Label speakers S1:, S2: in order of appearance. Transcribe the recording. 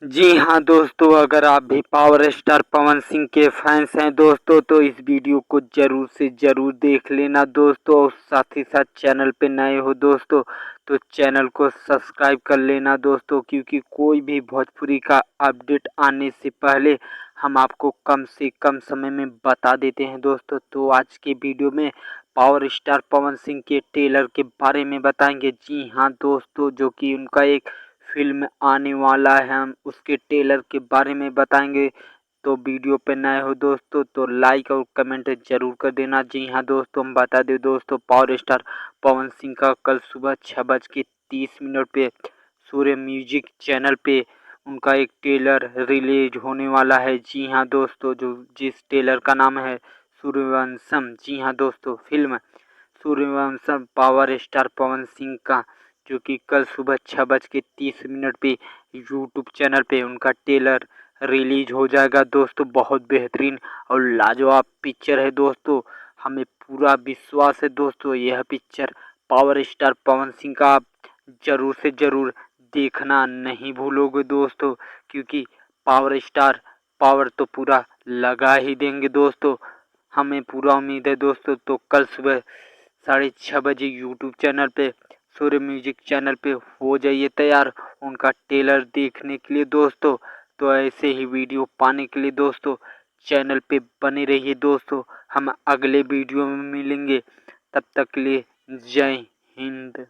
S1: जी हाँ दोस्तों, अगर आप भी पावर स्टार पवन सिंह के फैंस हैं दोस्तों तो इस वीडियो को ज़रूर से ज़रूर देख लेना दोस्तों। और साथ ही साथ चैनल पे नए हो दोस्तों तो चैनल को सब्सक्राइब कर लेना दोस्तों, क्योंकि कोई भी भोजपुरी का अपडेट आने से पहले हम आपको कम से कम समय में बता देते हैं दोस्तों। तो आज के वीडियो में पावर स्टार पवन सिंह के ट्रेलर के बारे में बताएंगे। जी हाँ दोस्तों, जो कि उनका एक फिल्म आने वाला है, हम उसके ट्रेलर के बारे में बताएंगे। तो वीडियो पे नए हो दोस्तों तो लाइक और कमेंट जरूर कर देना। जी हाँ दोस्तों, हम बता दें दोस्तों, पावर स्टार पवन सिंह का कल सुबह 6:30 पे सूर्य म्यूजिक चैनल पे उनका एक ट्रेलर रिलीज होने वाला है। जी हाँ दोस्तों, जो जिस ट्रेलर का नाम है सूर्यवंशम। जी हाँ दोस्तों, film Sooryavansham power star Pawan Singh का, जो कि कल सुबह 6:30 पे यूट्यूब चैनल पे उनका ट्रेलर रिलीज हो जाएगा दोस्तों। बहुत बेहतरीन और लाजवाब पिक्चर है दोस्तों, हमें पूरा विश्वास है दोस्तों यह picture power star Pawan Singh का आप जरूर से जरूर देखना नहीं भूलोगे दोस्तों, क्योंकि पावर स्टार पावर तो पूरा लगा ही देंगे दोस्तों। हमें पूरा उम्मीद है दोस्तों। तो कल सुबह 6:30 यूट्यूब चैनल पे सूर्य म्यूजिक चैनल पे हो जाइए तैयार उनका ट्रेलर देखने के लिए दोस्तों। तो ऐसे ही वीडियो पाने के लिए दोस्तों चैनल पे बने रहिए दोस्तों। हम अगले वीडियो में मिलेंगे, तब तक के लिए जय हिंद।